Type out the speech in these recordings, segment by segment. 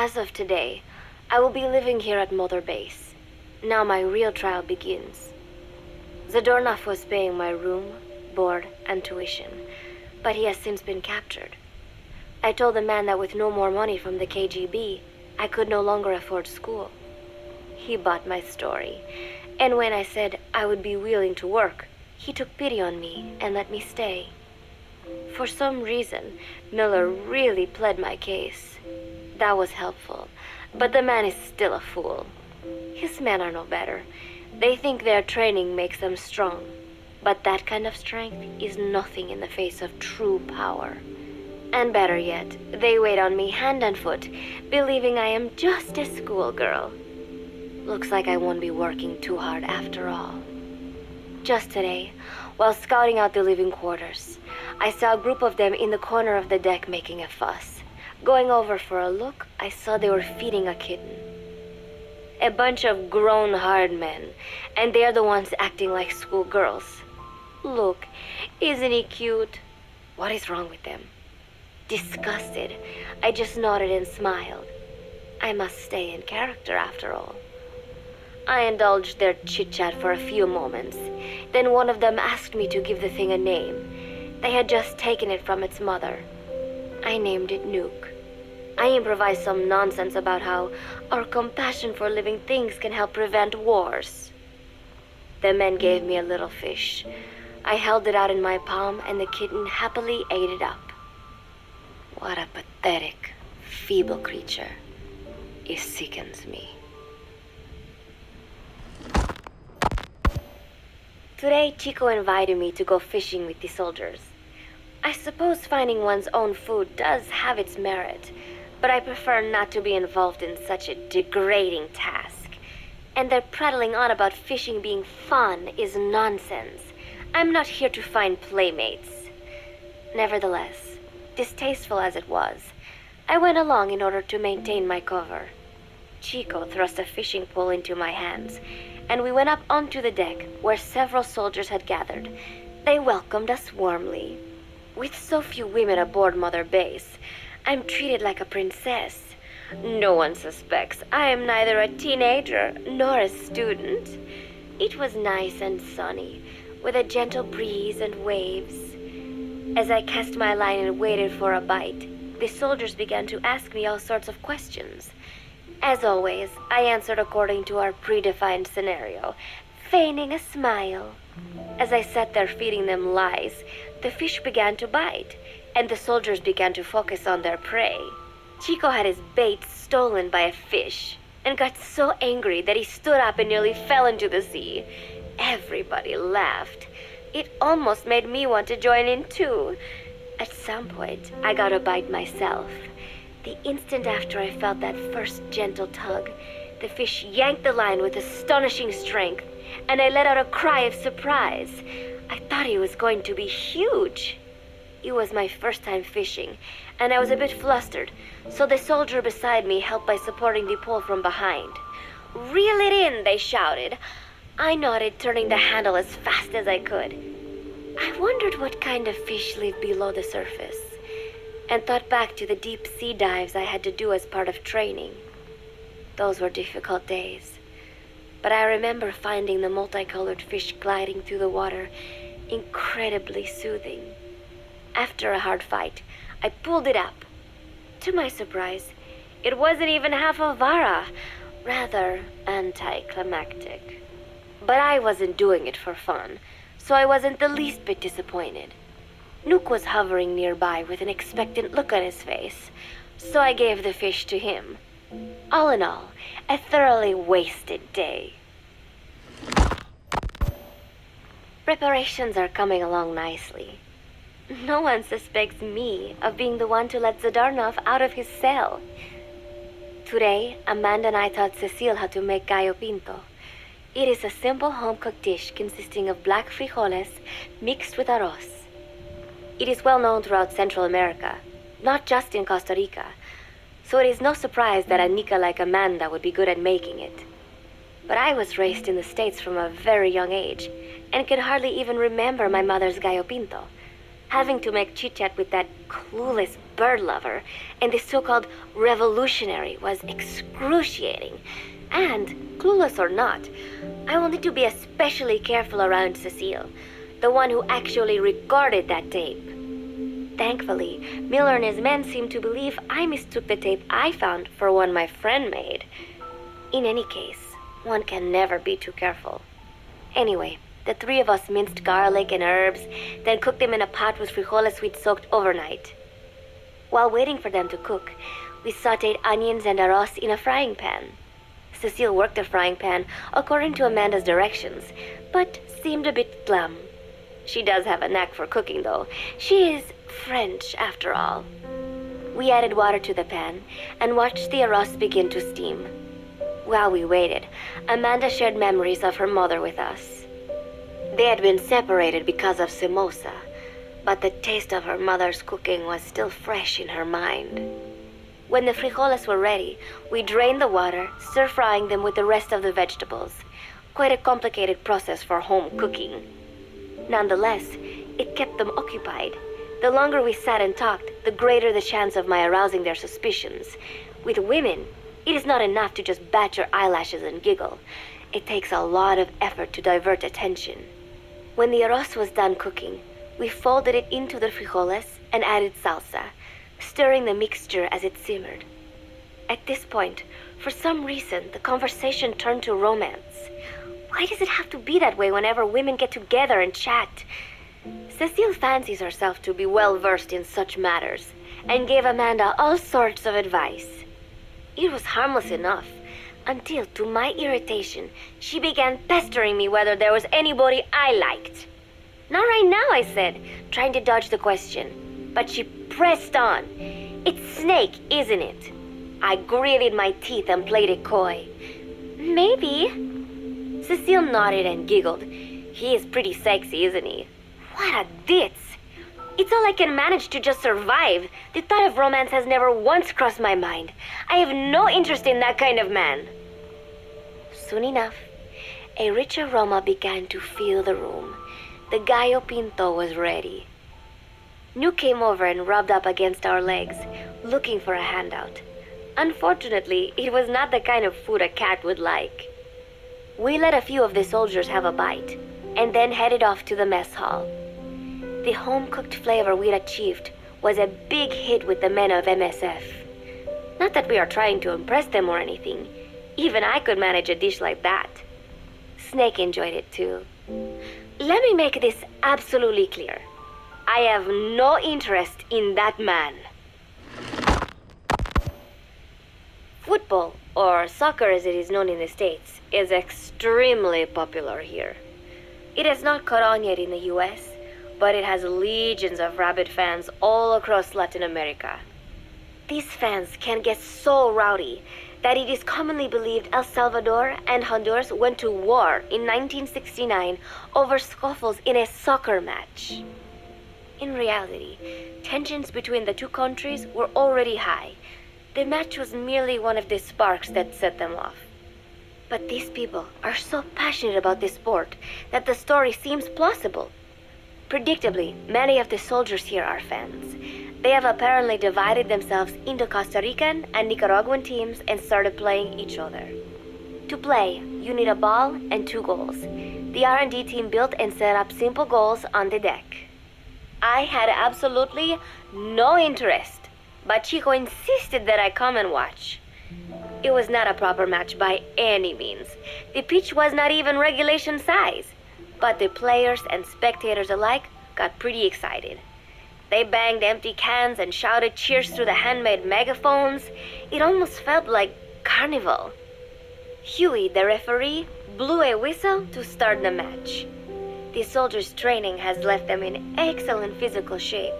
As of today, I will be living here at Mother Base. Now my real trial begins. Zadornov was paying my room, board, and tuition, but he has since been captured. I told the man that with no more money from the KGB, I could no longer afford school. He bought my story, and when I said I would be willing to work, he took pity on me and let me stay. For some reason, Miller really pled my case. That was helpful, but the man is still a fool. His men are no better. They think their training makes them strong, but that kind of strength is nothing in the face of true power. And better yet, they wait on me hand and foot, believing I am just a schoolgirl. Looks like I won't be working too hard after all. Just today, while scouting out the living quarters, I saw a group of them in the corner of the deck making a fuss. Going over for a look, I saw they were feeding a kitten. A bunch of grown hard men, and they're the ones acting like schoolgirls. Look, isn't he cute? What is wrong with them? Disgusted, I just nodded and smiled. I must stay in character after all. I indulged their chit-chat for a few moments. Then one of them asked me to give the thing a name. They had just taken it from its mother. I named it Nuke. I improvised some nonsense about how our compassion for living things can help prevent wars. The men gave me a little fish. I held it out in my palm and the kitten happily ate it up. What a pathetic, feeble creature. It sickens me. Today, Chico invited me to go fishing with the soldiers. I suppose finding one's own food does have its merit, but I prefer not to be involved in such a degrading task. And their prattling on about fishing being fun is nonsense. I'm not here to find playmates. Nevertheless, distasteful as it was, I went along in order to maintain my cover. Chico thrust a fishing pole into my hands, and we went up onto the deck where several soldiers had gathered. They welcomed us warmly. With so few women aboard Mother Base, I'm treated like a princess. No one suspects I am neither a teenager nor a student. It was nice and sunny, with a gentle breeze and waves. As I cast my line and waited for a bite, the soldiers began to ask me all sorts of questions. As always, I answered according to our predefined scenario, feigning a smile. As I sat there feeding them lies, the fish began to bite, and the soldiers began to focus on their prey. Chico had his bait stolen by a fish, and got so angry that he stood up and nearly fell into the sea. Everybody laughed. It almost made me want to join in too. At some point, I got a bite myself. The instant after I felt that first gentle tug, the fish yanked the line with astonishing strength, and I let out a cry of surprise. I thought he was going to be huge. It was my first time fishing, and I was a bit flustered, so the soldier beside me helped by supporting the pole from behind. "Reel it in," they shouted. I nodded, turning the handle as fast as I could. I wondered what kind of fish lived below the surface, and thought back to the deep sea dives I had to do as part of training. Those were difficult days, but I remember finding the multicolored fish gliding through the water incredibly soothing. After a hard fight, I pulled it up. To my surprise, it wasn't even half a vara, rather anticlimactic. But I wasn't doing it for fun, so I wasn't the least bit disappointed. Nook was hovering nearby with an expectant look on his face, so I gave the fish to him. All in all, a thoroughly wasted day. Preparations are coming along nicely. No one suspects me of being the one to let Zadornov out of his cell. Today, Amanda and I taught Cecile how to make gallo pinto. It is a simple home-cooked dish consisting of black frijoles mixed with arroz. It is well known throughout Central America, not just in Costa Rica, so it is no surprise that a Nica like Amanda would be good at making it. But I was raised in the States from a very young age, and can hardly even remember my mother's gallo pinto. Having to make chit-chat with that clueless bird lover and the so-called revolutionary was excruciating. And, clueless or not, I will need to be especially careful around Cecile, the one who actually recorded that tape. Thankfully, Miller and his men seemed to believe I mistook the tape I found for one my friend made. In any case, one can never be too careful. Anyway, the three of us minced garlic and herbs, then cooked them in a pot with frijoles we'd soaked overnight. While waiting for them to cook, we sautéed onions and arroz in a frying pan. Cecile worked the frying pan according to Amanda's directions, but seemed a bit glum. She does have a knack for cooking, though. She is French, after all. We added water to the pan and watched the arroz begin to steam. While we waited, Amanda shared memories of her mother with us. They had been separated because of Samosa, but the taste of her mother's cooking was still fresh in her mind. When the frijoles were ready, we drained the water, stir-frying them with the rest of the vegetables. Quite a complicated process for home cooking. Nonetheless, it kept them occupied. The longer we sat and talked, the greater the chance of my arousing their suspicions. With women, it is not enough to just bat your eyelashes and giggle. It takes a lot of effort to divert attention. When the arroz was done cooking, we folded it into the frijoles and added salsa, stirring the mixture as it simmered. At this point, for some reason, the conversation turned to romance. Why does it have to be that way whenever women get together and chat? Cecile fancies herself to be well-versed in such matters, and gave Amanda all sorts of advice. It was harmless enough, until, to my irritation, she began pestering me whether there was anybody I liked. Not right now, I said, trying to dodge the question. But she pressed on. It's Snake, isn't it? I gritted my teeth and played it coy. Maybe. Cecile nodded and giggled. He is pretty sexy, isn't he? What a ditz. It's all I can manage to just survive. The thought of romance has never once crossed my mind. I have no interest in that kind of man. Soon enough, a rich aroma began to fill the room. The gallo pinto was ready. New came over and rubbed up against our legs, looking for a handout. Unfortunately, it was not the kind of food a cat would like. We let a few of the soldiers have a bite, and then headed off to the mess hall. The home-cooked flavor we'd achieved was a big hit with the men of MSF. Not that we are trying to impress them or anything. Even I could manage a dish like that. Snake enjoyed it too. Let me make this absolutely clear. I have no interest in that man. Football, or soccer as it is known in the States, is extremely popular here. It has not caught on yet in the US, but it has legions of rabid fans all across Latin America. These fans can get so rowdy that it is commonly believed El Salvador and Honduras went to war in 1969 over scuffles in a soccer match. In reality, tensions between the two countries were already high. The match was merely one of the sparks that set them off. But these people are so passionate about this sport that the story seems plausible. Predictably, many of the soldiers here are fans. They have apparently divided themselves into Costa Rican and Nicaraguan teams and started playing each other. To play, you need a ball and 2 goals. The R&D team built and set up simple goals on the deck. I had absolutely no interest, but Chico insisted that I come and watch. It was not a proper match by any means. The pitch was not even regulation size, but the players and spectators alike got pretty excited. They banged empty cans and shouted cheers through the handmade megaphones. It almost felt like carnival. Huey, the referee, blew a whistle to start the match. The soldiers' training has left them in excellent physical shape,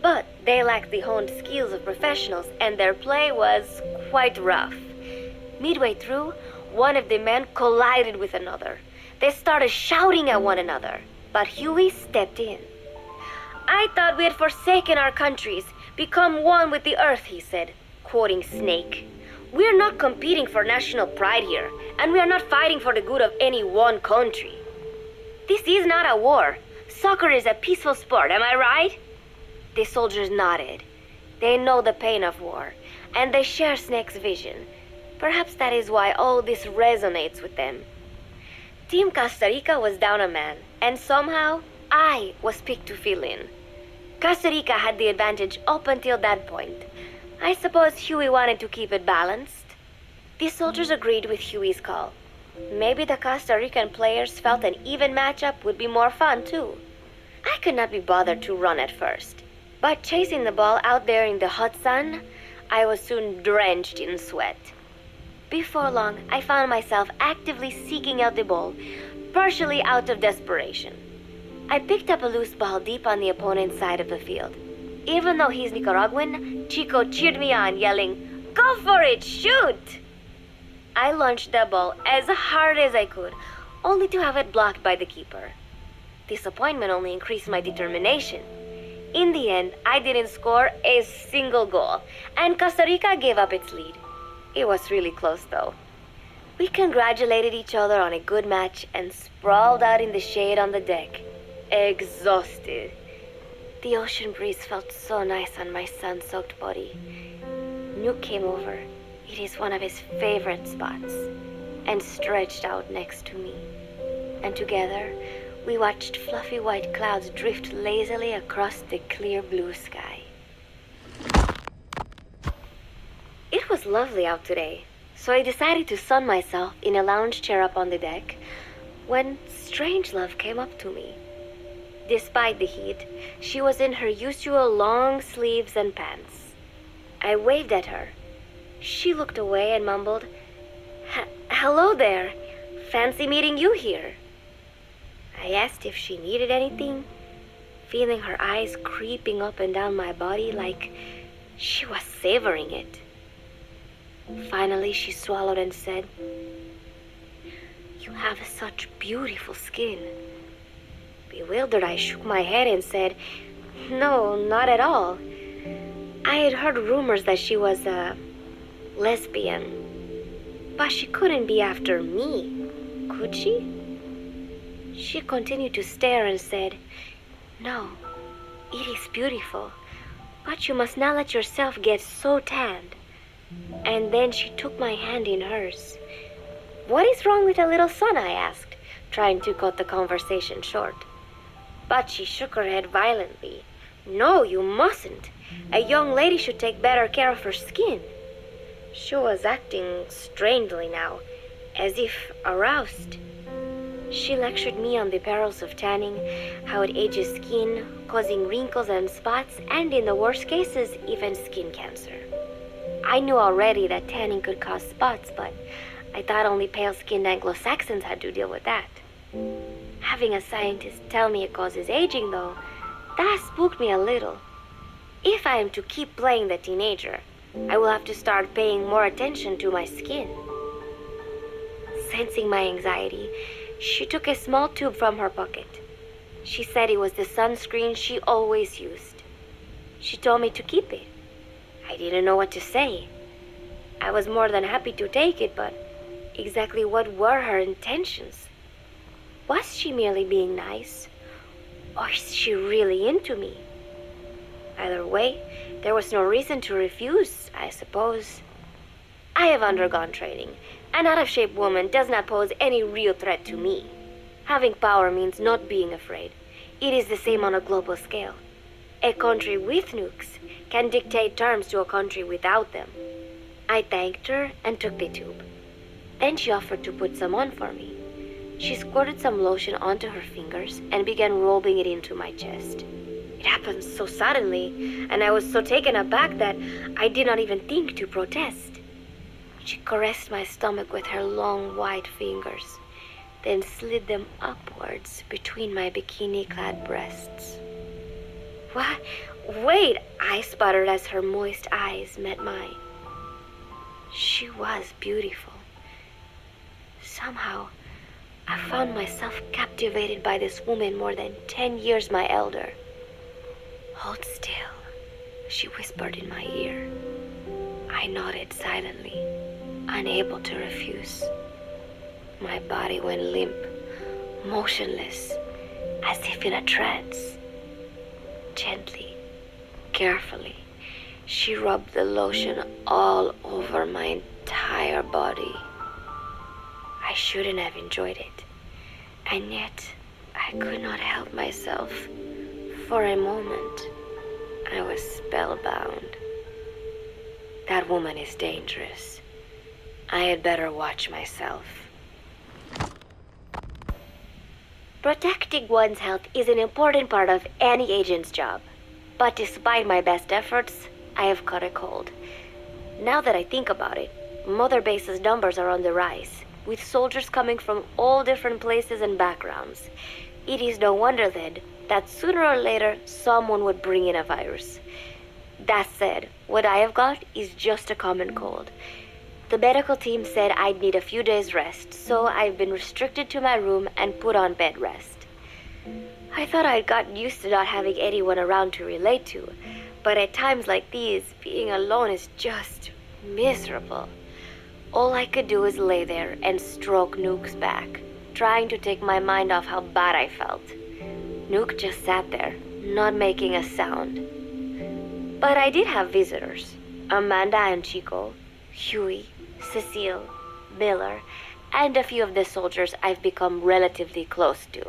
but they lacked the honed skills of professionals and their play was quite rough. Midway through, one of the men collided with another. They started shouting at one another, but Huey stepped in. I thought we had forsaken our countries, become one with the earth, he said, quoting Snake. We are not competing for national pride here, and we are not fighting for the good of any one country. This is not a war. Soccer is a peaceful sport, am I right? The soldiers nodded. They know the pain of war, and they share Snake's vision. Perhaps that is why all this resonates with them. Team Costa Rica was down a man, and somehow I was picked to fill in. Costa Rica had the advantage up until that point. I suppose Huey wanted to keep it balanced. The soldiers agreed with Huey's call. Maybe the Costa Rican players felt an even matchup would be more fun too. I could not be bothered to run at first, but chasing the ball out there in the hot sun, I was soon drenched in sweat. Before long, I found myself actively seeking out the ball, partially out of desperation. I picked up a loose ball deep on the opponent's side of the field. Even though he's Nicaraguan, Chico cheered me on, yelling, "Go for it, shoot!" I launched the ball as hard as I could, only to have it blocked by the keeper. Disappointment only increased my determination. In the end, I didn't score a single goal, and Costa Rica gave up its lead. It was really close, though. We congratulated each other on a good match and sprawled out in the shade on the deck, exhausted. The ocean breeze felt so nice on my sun-soaked body. Nuke came over. It is one of his favorite spots, and stretched out next to me. And together, we watched fluffy white clouds drift lazily across the clear blue sky. It was lovely out today, so I decided to sun myself in a lounge chair up on the deck when Strangelove came up to me. Despite the heat, she was in her usual long sleeves and pants. I waved at her. She looked away and mumbled, "Hello there. Fancy meeting you here." I asked if she needed anything, feeling her eyes creeping up and down my body like she was savoring it. Finally, she swallowed and said, "You have such beautiful skin." Bewildered, I shook my head and said, "No, not at all. I had heard rumors that she was a lesbian, but she couldn't be after me, could she?" She continued to stare and said, "No, it is beautiful, but you must not let yourself get so tanned." And then she took my hand in hers. "What is wrong with a little sun?" I asked, trying to cut the conversation short. But she shook her head violently. "No, you mustn't. A young lady should take better care of her skin." She was acting strangely now, as if aroused. She lectured me on the perils of tanning, how it ages skin, causing wrinkles and spots, and in the worst cases, even skin cancer. I knew already that tanning could cause spots, but I thought only pale-skinned Anglo-Saxons had to deal with that. Having a scientist tell me it causes aging, though, that spooked me a little. If I am to keep playing the teenager, I will have to start paying more attention to my skin. Sensing my anxiety, she took a small tube from her pocket. She said it was the sunscreen she always used. She told me to keep it. I didn't know what to say. I was more than happy to take it, but exactly what were her intentions? Was she merely being nice? Or is she really into me? Either way, there was no reason to refuse, I suppose. I have undergone training. An out-of-shape woman does not pose any real threat to me. Having power means not being afraid. It is the same on a global scale. A country with nukes can dictate terms to a country without them. I thanked her and took the tube. Then she offered to put some on for me. She squirted some lotion onto her fingers and began rolling it into my chest. It happened so suddenly, and I was so taken aback that I did not even think to protest. She caressed my stomach with her long white fingers, then slid them upwards between my bikini-clad breasts. "What? Wait," I sputtered as her moist eyes met mine. She was beautiful. Somehow, I found myself captivated by this woman more than 10 years my elder. "Hold still," she whispered in my ear. I nodded silently, unable to refuse. My body went limp, motionless, as if in a trance. Gently, carefully, she rubbed the lotion all over my entire body. I shouldn't have enjoyed it, and yet I could not help myself. For a moment, I was spellbound. That woman is dangerous. I had better watch myself. Protecting one's health is an important part of any agent's job. But despite my best efforts, I have caught a cold. Now that I think about it, Mother Base's numbers are on the rise, with soldiers coming from all different places and backgrounds. It is no wonder then that sooner or later someone would bring in a virus. That said, what I have got is just a common cold. The medical team said I'd need a few days rest, so I've been restricted to my room and put on bed rest. I thought I'd gotten used to not having anyone around to relate to, but at times like these, being alone is just miserable. All I could do is lay there and stroke Nook's back, trying to take my mind off how bad I felt. Nook just sat there, not making a sound. But I did have visitors. Amanda and Chico, Huey, Cecile, Miller, and a few of the soldiers I've become relatively close to.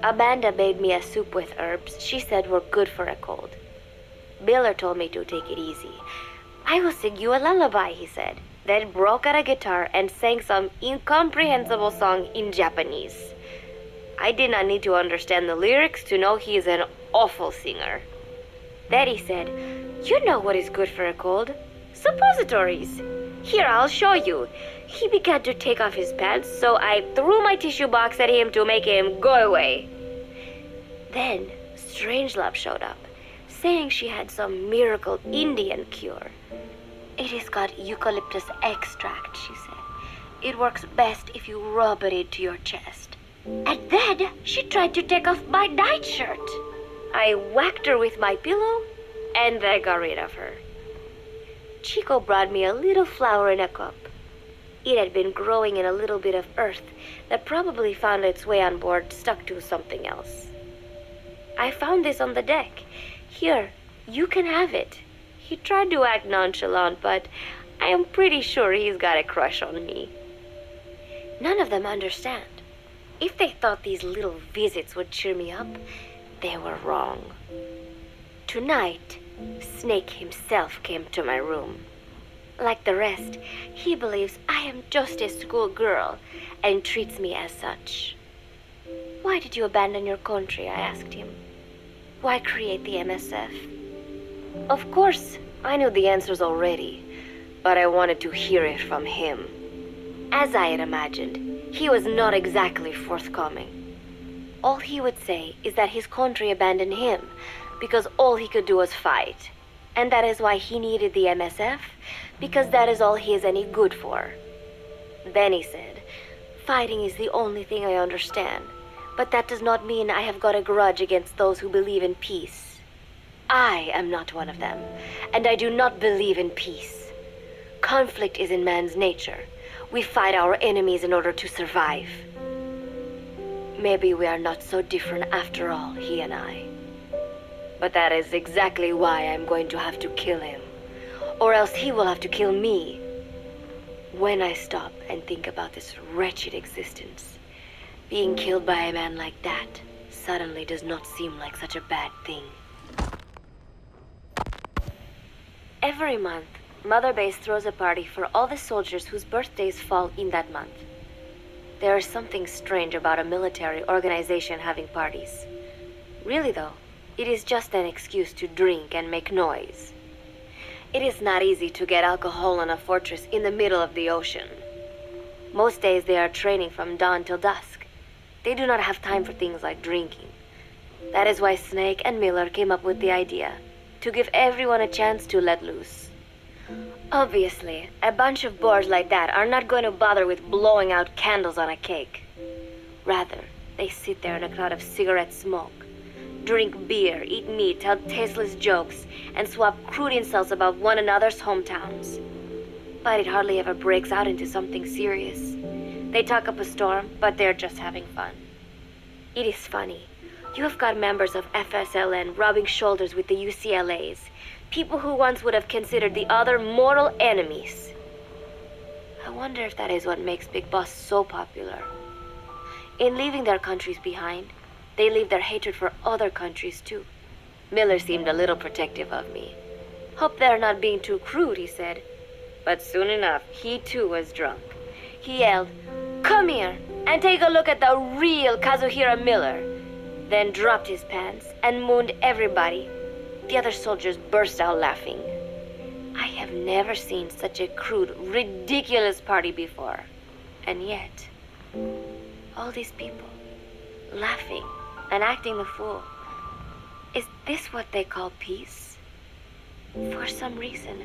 Amanda made me a soup with herbs she said were good for a cold. Miller told me to take it easy. I will sing you a lullaby, he said, then broke out a guitar and sang some incomprehensible song in Japanese. I did not need to understand the lyrics to know he is an awful singer. Then he said, "You know what is good for a cold? Suppositories. Here, I'll show you." He began to take off his pants, so I threw my tissue box at him to make him go away. Then Strangelove showed up, saying she had some miracle Indian cure. "It has got eucalyptus extract," she said. "It works best if you rub it into your chest." And then she tried to take off my nightshirt. I whacked her with my pillow, and I got rid of her. Chico brought me a little flower in a cup. It had been growing in a little bit of earth that probably found its way on board, stuck to something else. "I found this on the deck. Here, you can have it." He tried to act nonchalant, but I am pretty sure he's got a crush on me. None of them understand. If they thought these little visits would cheer me up, they were wrong. Tonight, Snake himself came to my room. Like the rest, he believes I am just a schoolgirl and treats me as such. "Why did you abandon your country?" I asked him. "Why create the MSF?" Of course, I knew the answers already, but I wanted to hear it from him. As I had imagined, he was not exactly forthcoming. All he would say is that his country abandoned him because all he could do was fight, and that is why he needed the MSF, because that is all he is any good for. Then he said, "Fighting is the only thing I understand, but that does not mean I have got a grudge against those who believe in peace. I am not one of them, and I do not believe in peace. Conflict is in man's nature. We fight our enemies in order to survive." Maybe we are not so different after all, he and I. But that is exactly why I'm going to have to kill him, or else he will have to kill me. When I stop and think about this wretched existence, being killed by a man like that suddenly does not seem like such a bad thing. Every month, Mother Base throws a party for all the soldiers whose birthdays fall in that month. There is something strange about a military organization having parties. Really though, it is just an excuse to drink and make noise. It is not easy to get alcohol on a fortress in the middle of the ocean. Most days they are training from dawn till dusk. They do not have time for things like drinking. That is why Snake and Miller came up with the idea to give everyone a chance to let loose. Obviously, a bunch of bores like that are not going to bother with blowing out candles on a cake. Rather, they sit there in a cloud of cigarette smoke, drink beer, eat meat, tell tasteless jokes, and swap crude insults about one another's hometowns. But it hardly ever breaks out into something serious. They talk up a storm, but they're just having fun. It is funny. You have got members of FSLN rubbing shoulders with the UCLAs, people who once would have considered the other mortal enemies. I wonder if that is what makes Big Boss so popular. In leaving their countries behind, they leave their hatred for other countries too. Miller seemed a little protective of me. Hope they're not being too crude, he said. But soon enough, he too was drunk. He yelled, "Come here and take a look at the real Kazuhira Miller," then dropped his pants and mooned everybody. The other soldiers burst out laughing. I have never seen such a crude, ridiculous party before. And yet, all these people, laughing and acting the fool. Is this what they call peace? For some reason,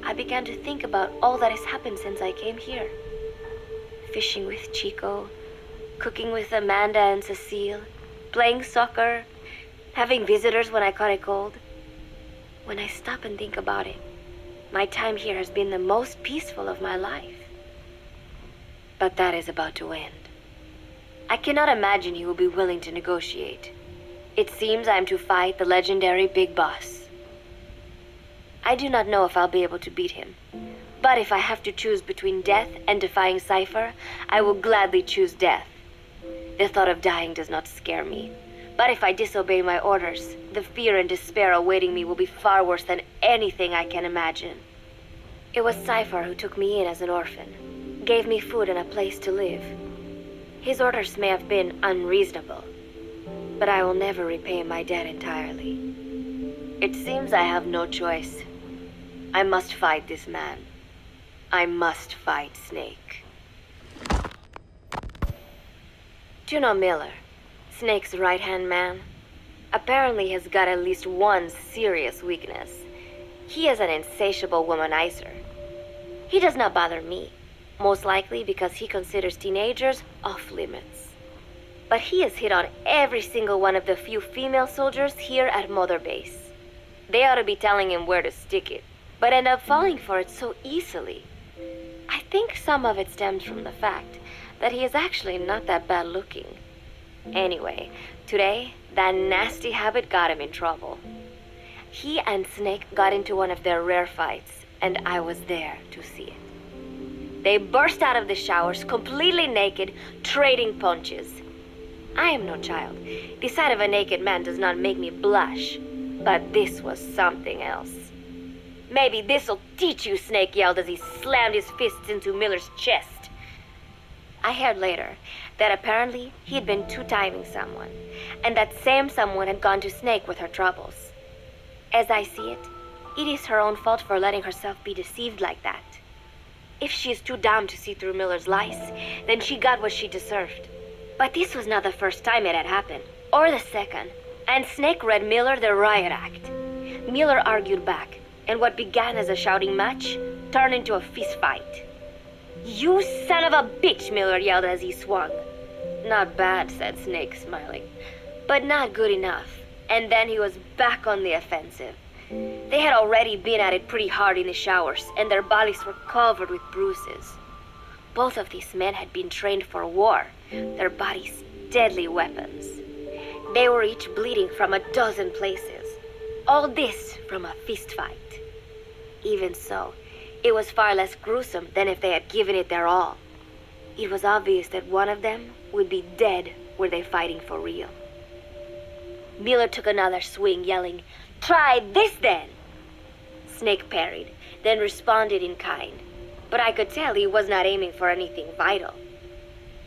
I began to think about all that has happened since I came here. Fishing with Chico, cooking with Amanda and Cecile, playing soccer, having visitors when I caught a cold. When I stop and think about it, my time here has been the most peaceful of my life. But that is about to end. I cannot imagine he will be willing to negotiate. It seems I am to fight the legendary Big Boss. I do not know if I'll be able to beat him. But if I have to choose between death and defying Cypher, I will gladly choose death. The thought of dying does not scare me. But if I disobey my orders, the fear and despair awaiting me will be far worse than anything I can imagine. It was Cypher who took me in as an orphan, gave me food and a place to live. His orders may have been unreasonable, but I will never repay my debt entirely. It seems I have no choice. I must fight this man. I must fight Snake. Do you know Miller, Snake's right-hand man? Apparently has got at least one serious weakness. He is an insatiable womanizer. He does not bother me, most likely because he considers teenagers off limits. But he has hit on every single one of the few female soldiers here at Mother Base. They ought to be telling him where to stick it, but end up falling for it so easily. I think some of it stems from the fact that he is actually not that bad looking. Anyway, today, that nasty habit got him in trouble. He and Snake got into one of their rare fights, and I was there to see it. They burst out of the showers, completely naked, trading punches. I am no child. The sight of a naked man does not make me blush, but this was something else. "Maybe this'll teach you," Snake yelled as he slammed his fists into Miller's chest. I heard later that apparently he had been two-timing someone, and that same someone had gone to Snake with her troubles. As I see it, it is her own fault for letting herself be deceived like that. If she is too dumb to see through Miller's lies, then she got what she deserved. But this was not the first time it had happened, or the second, and Snake read Miller the riot act. Miller argued back, and what began as a shouting match turned into a fist fight. "You son of a bitch," Miller yelled as he swung. "Not bad," said Snake, smiling, "but not good enough." And then he was back on the offensive. They had already been at it pretty hard in the showers, and their bodies were covered with bruises. Both of these men had been trained for war, their bodies deadly weapons. They were each bleeding from a dozen places. All this from a fist fight. Even so, it was far less gruesome than if they had given it their all. It was obvious that one of them would be dead were they fighting for real. Miller took another swing, yelling, "Try this then!" Snake parried, then responded in kind, but I could tell he was not aiming for anything vital.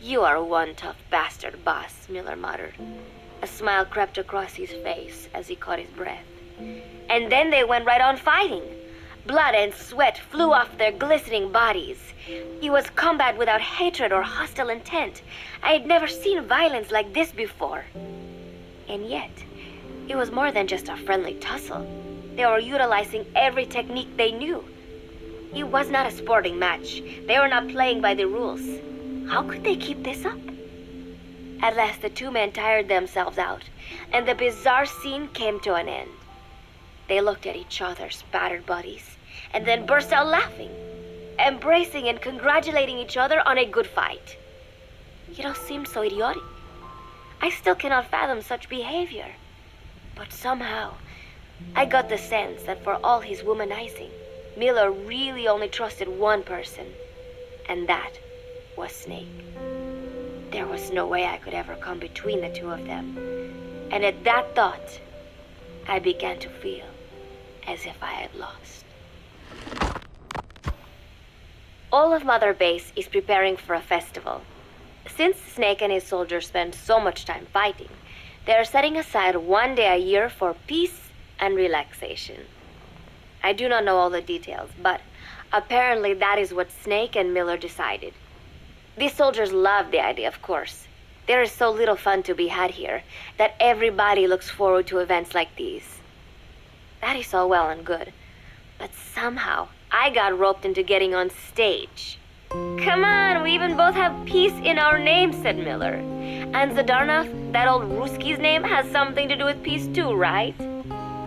"You are one tough bastard, boss," Miller muttered. A smile crept across his face as he caught his breath. And then they went right on fighting. Blood and sweat flew off their glistening bodies. It was combat without hatred or hostile intent. I had never seen violence like this before. And yet, it was more than just a friendly tussle. They were utilizing every technique they knew. It was not a sporting match. They were not playing by the rules. How could they keep this up? At last, the two men tired themselves out, and the bizarre scene came to an end. They looked at each other's battered bodies, and then burst out laughing, embracing and congratulating each other on a good fight. It all seemed so idiotic. I still cannot fathom such behavior. But somehow, I got the sense that for all his womanizing, Miller really only trusted one person, and that was Snake. There was no way I could ever come between the two of them, and at that thought, I began to feel as if I had lost. All of Mother Base is preparing for a festival. Since Snake and his soldiers spend so much time fighting, they are setting aside one day a year for peace and relaxation. I do not know all the details, but apparently that is what Snake and Miller decided. These soldiers love the idea, of course. There is so little fun to be had here that everybody looks forward to events like these. That is all well and good, but somehow I got roped into getting on stage. Come on, we even both have peace in our name, said Miller. And Zadarnov, that old Ruski's name, has something to do with peace too, right?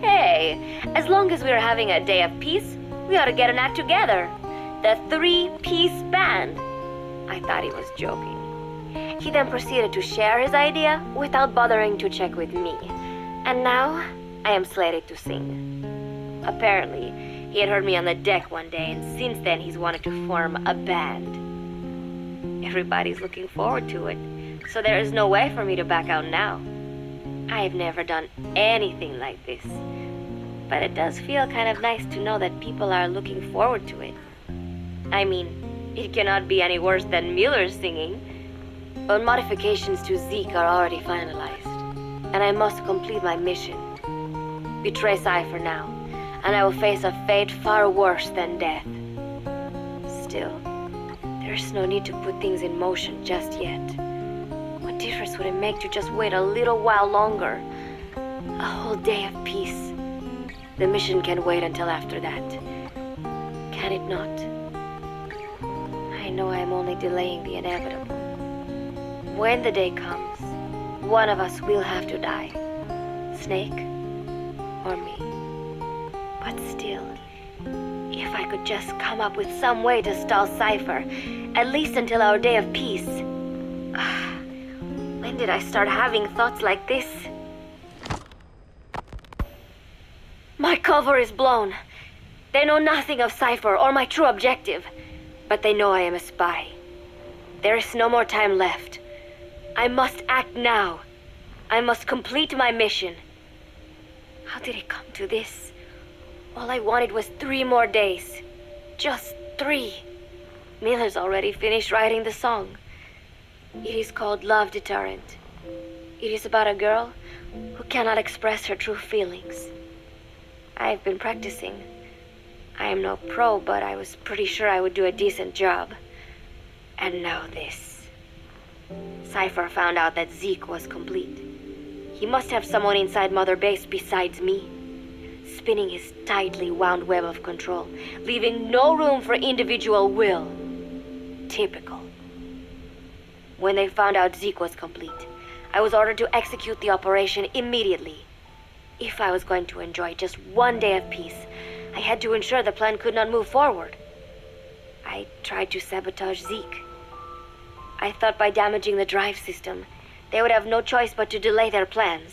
Hey, as long as we're having a day of peace, we ought to get an act together. The Three-Piece Band. I thought he was joking. He then proceeded to share his idea without bothering to check with me. And now, I am slated to sing. Apparently, he had heard me on the deck one day, and since then he's wanted to form a band. Everybody's looking forward to it, so there is no way for me to back out now. I have never done anything like this, but it does feel kind of nice to know that people are looking forward to it. I mean, it cannot be any worse than Miller's singing, but modifications to Zeke are already finalized, and I must complete my mission. Betray Cypher now, and I will face a fate far worse than death. Still, there's no need to put things in motion just yet. What difference would it make to just wait a little while longer? A whole day of peace. The mission can wait until after that. Can it not? I know I am only delaying the inevitable. When the day comes, one of us will have to die. Snake or me. But still, if I could just come up with some way to stall Cypher, at least until our day of peace. When did I start having thoughts like this? My cover is blown. They know nothing of Cypher or my true objective, but they know I am a spy. There is no more time left. I must act now. I must complete my mission. How did it come to this? All I wanted was 3 more days. Just 3. Miller's already finished writing the song. It is called Love Deterrent. It is about a girl who cannot express her true feelings. I've been practicing. I am no pro, but I was pretty sure I would do a decent job. And now this. Cypher found out that Zeke was complete. He must have someone inside Mother Base besides me, spinning his tightly wound web of control, leaving no room for individual will. Typical. When they found out Zeke was complete, I was ordered to execute the operation immediately. If I was going to enjoy just one day of peace, I had to ensure the plan could not move forward. I tried to sabotage Zeke. I thought by damaging the drive system, they would have no choice but to delay their plans.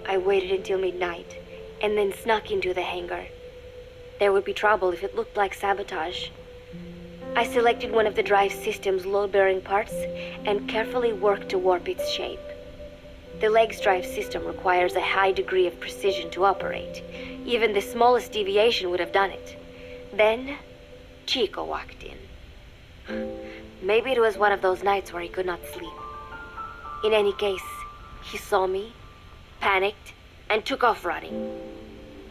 I waited until midnight, and then snuck into the hangar. There would be trouble if it looked like sabotage. I selected one of the drive system's load-bearing parts and carefully worked to warp its shape. The leg's drive system requires a high degree of precision to operate. Even the smallest deviation would have done it. Then, Chico walked in. Maybe it was one of those nights where he could not sleep. In any case, he saw me, panicked, and took off running.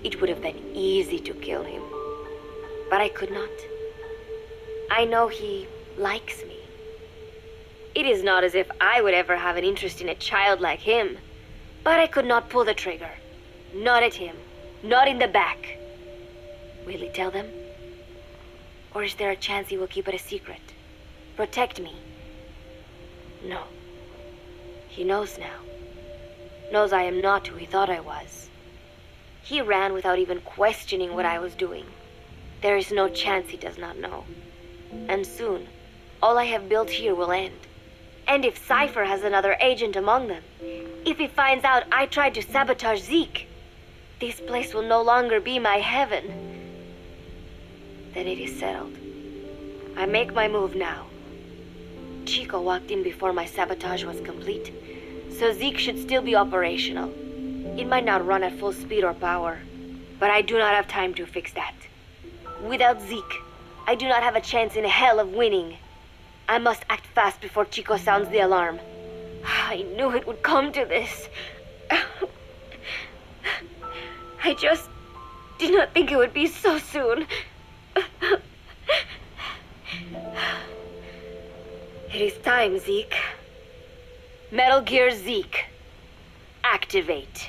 It would have been easy to kill him, but I could not. I know he likes me. It is not as if I would ever have an interest in a child like him, but I could not pull the trigger. Not at him, not in the back. Will he tell them? Or is there a chance he will keep it a secret? Protect me? No. He knows now. Knows I am not who he thought I was. He ran without even questioning what I was doing. There is no chance he does not know. And soon, all I have built here will end. And if Cypher has another agent among them, if he finds out I tried to sabotage Zeke, this place will no longer be my heaven. Then it is settled. I make my move now. Chico walked in before my sabotage was complete, so Zeke should still be operational. It might not run at full speed or power, but I do not have time to fix that. Without Zeke, I do not have a chance in hell of winning. I must act fast before Chico sounds the alarm. I knew it would come to this. I just did not think it would be so soon. It is time, Zeke. Metal Gear Zeke. Activate.